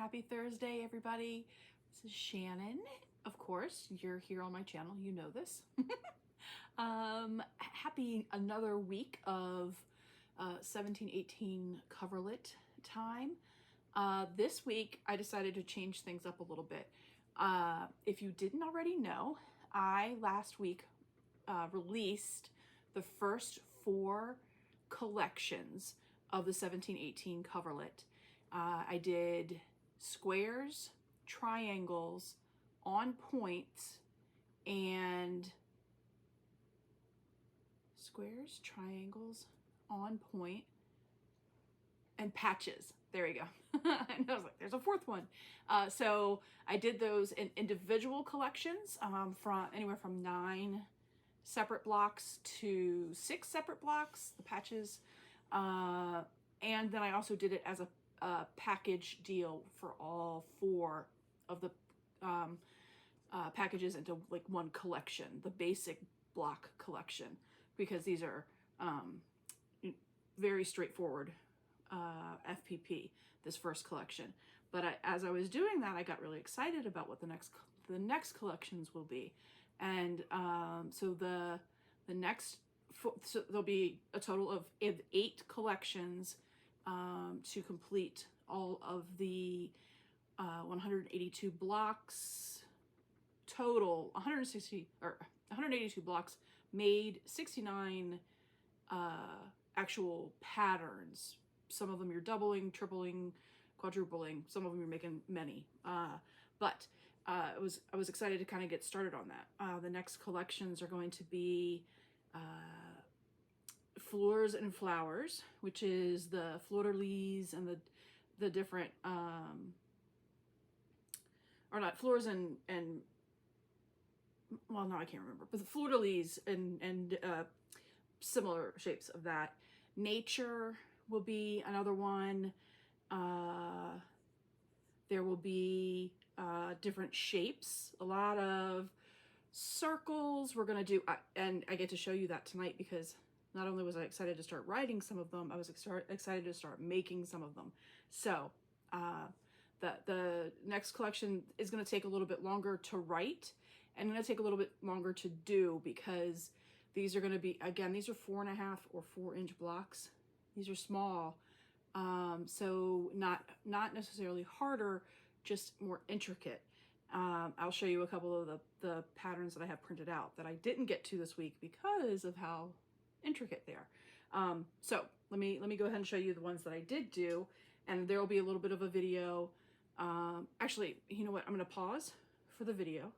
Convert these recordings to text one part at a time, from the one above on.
Happy Thursday, everybody. This is Shannon. Of course, you're here on my channel. You know this. Happy another week of 1718 coverlet time. This week, I decided to change things up a little bit. If you didn't already know, I last week released the first 4 collections of the 1718 coverlet. I did squares, triangles, on points, and squares, triangles, on point, and patches. There we go. And I was like, there's a 4th one. So I did those in individual collections from anywhere from 9 separate blocks to 6 separate blocks, the patches. And then I also did it as a package deal for all 4 of the packages into like one collection, the basic block collection, because these are very straightforward FPP, this first collection. But as I was doing that, I got really excited about what the next collections will be. And so so there'll be a total of 8 collections to complete all of the 182 blocks total. 182 blocks made, 69 actual patterns. Some of them you're doubling, tripling, quadrupling. Some of them you're making many. But I was excited to kind of get started on that. The next collections are going to be Fleurs and Flowers, which is the fleur-de-lis and the different or not fleurs and well, no, I can't remember, but the fleur-de-lis and similar shapes of that. Nature will be another one. There will be different shapes, a lot of circles. We're gonna do, and I get to show you that tonight because not only was I excited to start writing some of them, I was excited to start making some of them. So the next collection is going to take a little bit longer to write and going to take a little bit longer to do because these are going to be, again, these are 4.5 or 4-inch blocks. These are small, so not necessarily harder, just more intricate. I'll show you a couple of the patterns that I have printed out that I didn't get to this week because of how intricate they are. So let me go ahead and show you the ones that I did do, and there will be a little bit of a video. Actually, you know what? I'm going to pause for the video.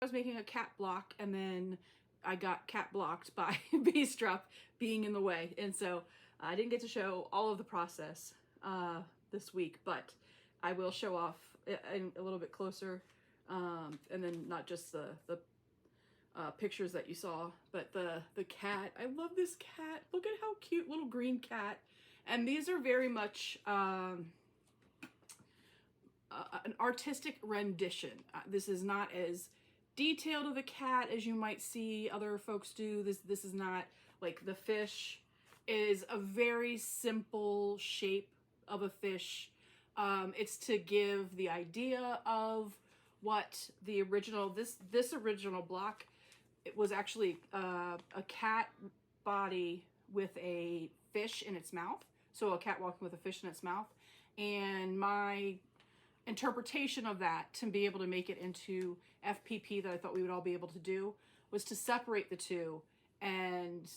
I was making a cat block, and then I got cat blocked by bee strep being in the way, and so I didn't get to show all of the process this week, but I will show off a little bit closer, and then not just the pictures that you saw, but the cat. I love this cat. Look at how cute, little green cat. And these are very much an artistic rendition. This is not as detailed of a cat as you might see other folks do. This is not like the fish is a very simple shape of a fish. It's to give the idea of what the original, this original block, it was actually a cat body with a fish in its mouth. So a cat walking with a fish in its mouth. And my interpretation of that to be able to make it into FPP that I thought we would all be able to do was to separate the two. And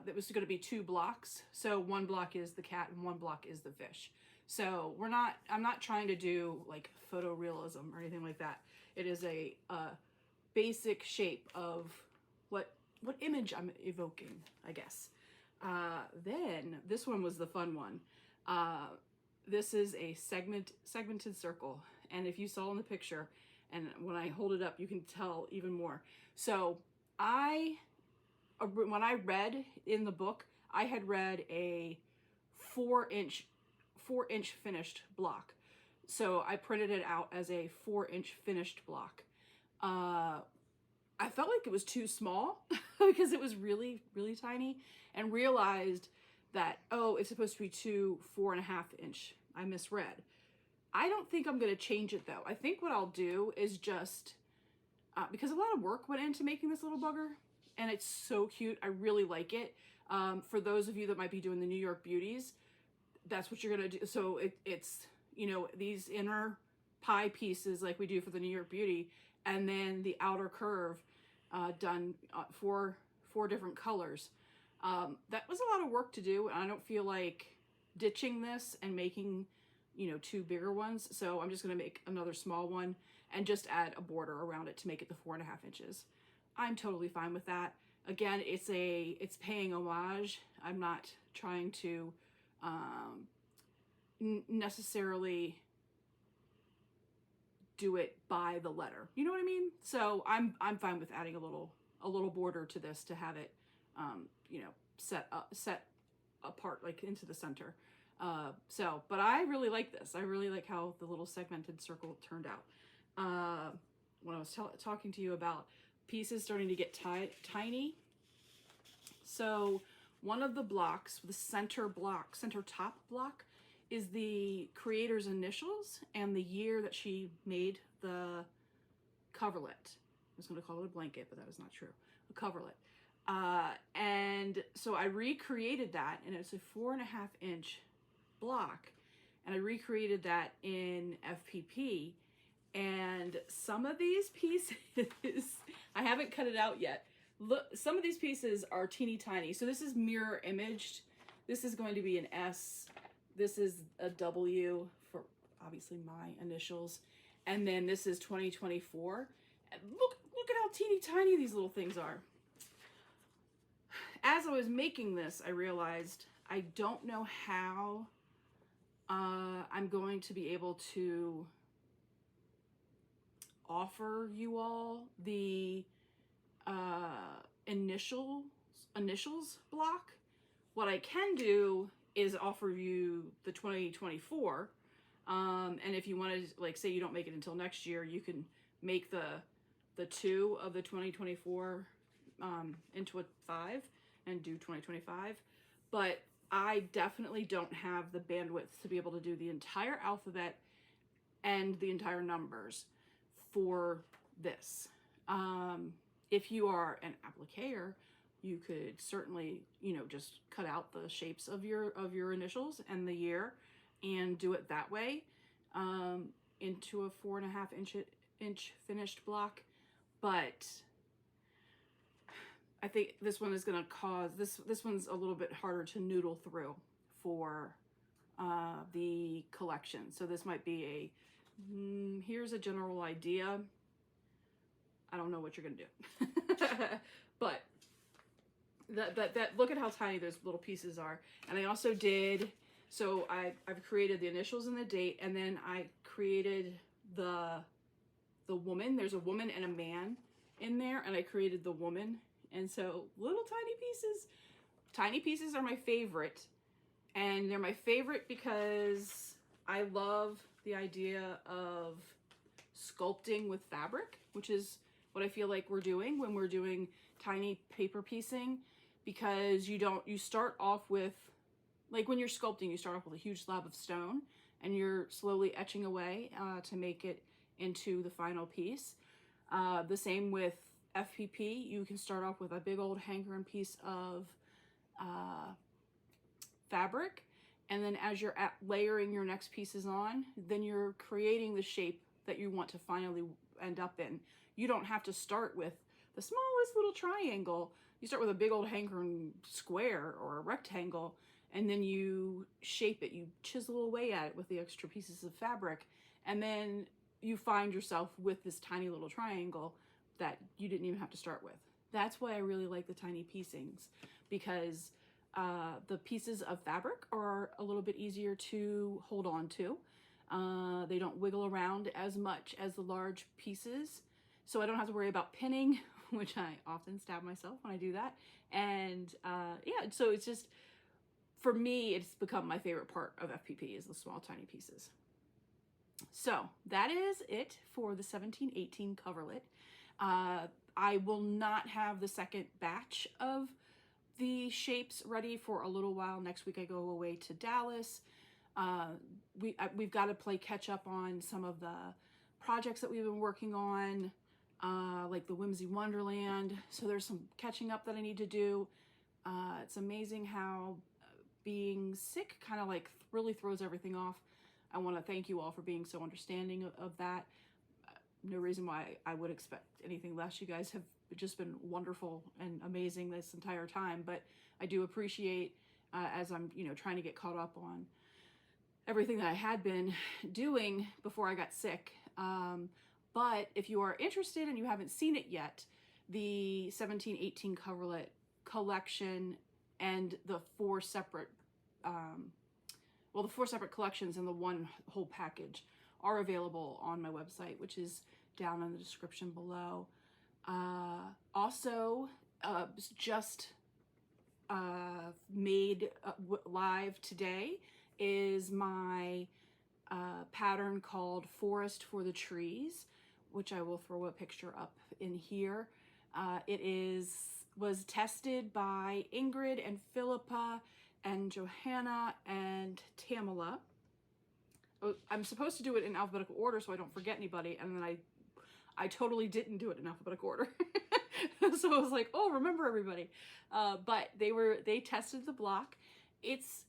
that was going to be 2 blocks. So one block is the cat and one block is the fish. So I'm not trying to do like photorealism or anything like that. It is a basic shape of what image I'm evoking, I guess. Then this one was the fun one. This is a segmented circle. And if you saw in the picture, and when I hold it up, you can tell even more. So when I read in the book, I had read a 4-inch finished block. So I printed it out as a 4-inch finished block. I felt like it was too small because it was really, really tiny, and realized that, oh, it's supposed to be 2 4.5-inch. I misread. I don't think I'm going to change it though. I think what I'll do is just, because a lot of work went into making this little bugger, and it's so cute. I really like it. For those of you that might be doing the New York Beauties, that's what you're going to do. So it's, you know, these inner pie pieces like we do for the New York Beauty, and then the outer curve done for 4 different colors. That was a lot of work to do, and I don't feel like ditching this and making, you know, 2 bigger ones. So I'm just going to make another small one and just add a border around it to make it the 4.5 inches. I'm totally fine with that. Again, it's paying homage. I'm not trying to necessarily do it by the letter. You know what I mean? So I'm fine with adding a little border to this to have it, you know, set apart, like into the center. But I really like this. I really like how the little segmented circle turned out. When I was talking to you about pieces starting to get tiny. So one of the blocks, the center top block, is the creator's initials and the year that she made the coverlet. I was going to call it a blanket, but that was not true. A coverlet. And so I recreated that, and it's a 4.5-inch block, and I recreated that in FPP. And some of these pieces, I haven't cut it out yet. Look, some of these pieces are teeny tiny. So this is mirror imaged. This is going to be an S. This is a W for obviously my initials. And then this is 2024. And look at how teeny tiny these little things are. As I was making this, I realized I don't know how I'm going to be able to offer you all the initials block. What I can do is offer you the 2024, and if you want to, like, say you don't make it until next year, you can make the 2 of the 2024 into a 5 and do 2025. But I definitely don't have the bandwidth to be able to do the entire alphabet and the entire numbers for this. If you are an appliquer, you could certainly, you know, just cut out the shapes of your initials and the year and do it that way, into a 4.5-inch finished block. But I think this one is going to cause, this one's a little bit harder to noodle through for the collection. So this might be here's a general idea. I don't know what you're gonna do. But that look at how tiny those little pieces are. And I also did, so I've created the initials and the date, and then I created the woman. There's a woman and a man in there, and I created the woman. And so little tiny pieces. Tiny pieces are my favorite, and they're my favorite because I love the idea of sculpting with fabric, which is what I feel like we're doing when we're doing tiny paper piecing, because you start off with, like when you're sculpting, you start off with a huge slab of stone and you're slowly etching away to make it into the final piece. The same with FPP. You can start off with a big old hankering piece of fabric, and then as you're layering your next pieces on, then you're creating the shape that you want to finally end up in. You don't have to start with the smallest little triangle. You start with a big old hankering square or a rectangle, and then you shape it. You chisel away at it with the extra pieces of fabric, and then you find yourself with this tiny little triangle that you didn't even have to start with. That's why I really like the tiny piecings, because the pieces of fabric are a little bit easier to hold on to. They don't wiggle around as much as the large pieces, so I don't have to worry about pinning, which I often stab myself when I do that. And yeah, so it's just, for me, it's become my favorite part of FPP is the small tiny pieces. So that is it for the 1718 coverlet. I will not have the second batch of the shapes ready for a little while. Next week I go away to Dallas. We've got to play catch up on some of the projects that we've been working on, like the Whimsy Wonderland. So there's some catching up that I need to do. It's amazing how being sick kind of like really throws everything off. I want to thank you all for being so understanding of that. No reason why I would expect anything less. You guys have just been wonderful and amazing this entire time, but I do appreciate as I'm, trying to get caught up on everything that I had been doing before I got sick. But if you are interested and you haven't seen it yet, the 1718 coverlet collection and the four separate collections and the one whole package are available on my website, which is down in the description below. Also, just made live today is my pattern called Forest for the Trees, which I will throw a picture up in here. It was tested by Ingrid and Philippa and Johanna and Tamala. I'm supposed to do it in alphabetical order so I don't forget anybody, and then I totally didn't do it in alphabetical order. So I was like, oh, remember everybody. But they tested the block. It's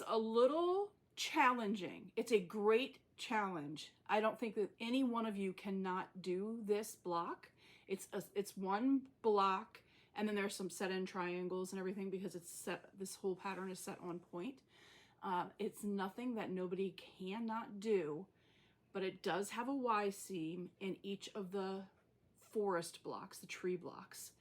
a little challenging. It's a great challenge. I don't think that any one of you cannot do this block. It's one block, and then there's some set-in triangles and everything because it's set. This whole pattern is set on point. It's nothing that nobody cannot do, but it does have a Y seam in each of the forest blocks, the tree blocks.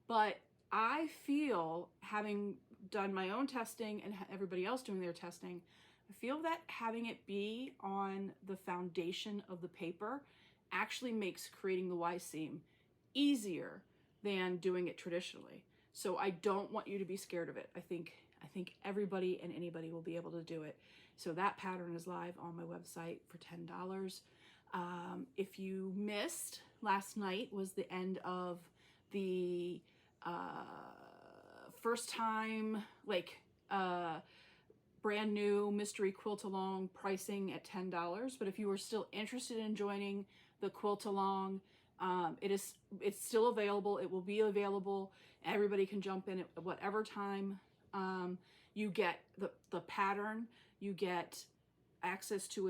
But I feel, having done my own testing and everybody else doing their testing, I feel that having it be on the foundation of the paper actually makes creating the Y seam easier than doing it traditionally. So I don't want you to be scared of it. I think everybody and anybody will be able to do it. So that pattern is live on my website for $10. If you missed, last night was the end of the first time, brand new mystery quilt along pricing at $10. But if you are still interested in joining the quilt along, it's still available. It will be available. Everybody can jump in at whatever time. You get the pattern. You get access to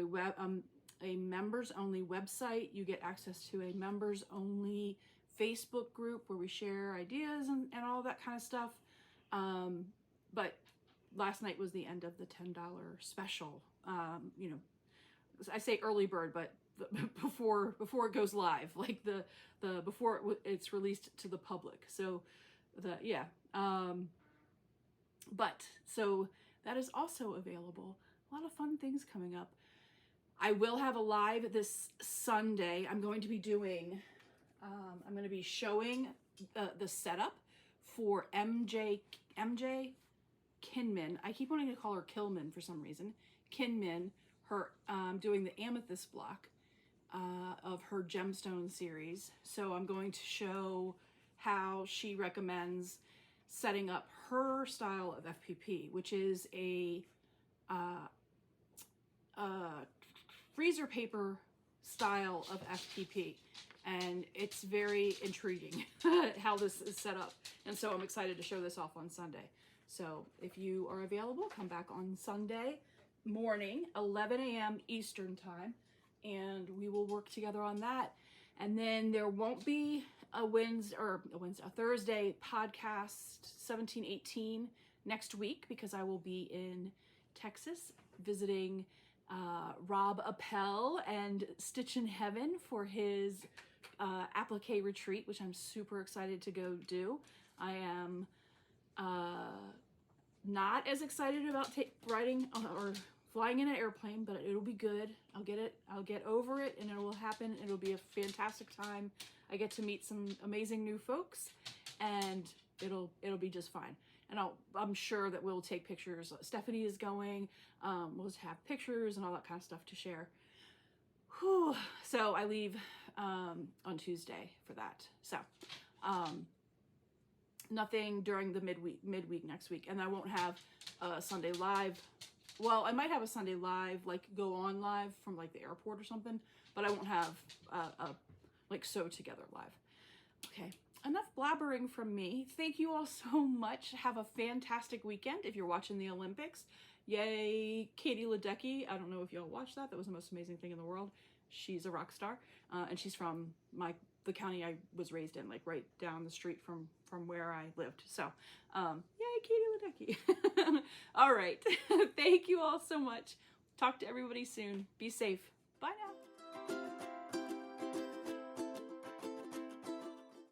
a members only website. You get access to a members only Facebook group where we share ideas and all that kind of stuff. But last night was the end of the $10 special. I say early bird, but before it goes live, like before it's released to the public. So but so that is also available. A lot of fun things coming up. I will have a live this Sunday. I'm going to be doing, I'm going to be showing the setup for MJ Kinman. I keep wanting to call her Kilman for some reason. Kinman, her doing the amethyst block of her gemstone series. So I'm going to show how she recommends setting up her style of FPP, which is a freezer paper style of FPP. And it's very intriguing how this is set up. And so I'm excited to show this off on Sunday. So if you are available, come back on Sunday morning, 11 a.m. Eastern time, and we will work together on that. And then there won't be a Thursday podcast 17-18 next week, because I will be in Texas visiting Rob Appel and Stitch in Heaven for his applique retreat, which I'm super excited to go do. I am not as excited about riding or flying in an airplane, but it'll be good. I'll get over it, and it will happen. It'll be a fantastic time. I get to meet some amazing new folks, and it'll be just fine. And I'm sure that we'll take pictures. Stephanie is going. We'll just have pictures and all that kind of stuff to share. Whew. So I leave on Tuesday for that. So nothing during the midweek next week, and I won't have a Sunday live. Well, I might have a Sunday live, like go on live from like the airport or something, but I won't have like sew together live. Okay, enough blabbering from me. Thank you all so much. Have a fantastic weekend if you're watching the Olympics. Yay, Katie Ledecky. I don't know if y'all watched that. That was the most amazing thing in the world. She's a rock star, and she's from the county I was raised in, like right down the street from where I lived. So, yay, Katie Ledecky. All right. Thank you all so much. Talk to everybody soon. Be safe. Bye now.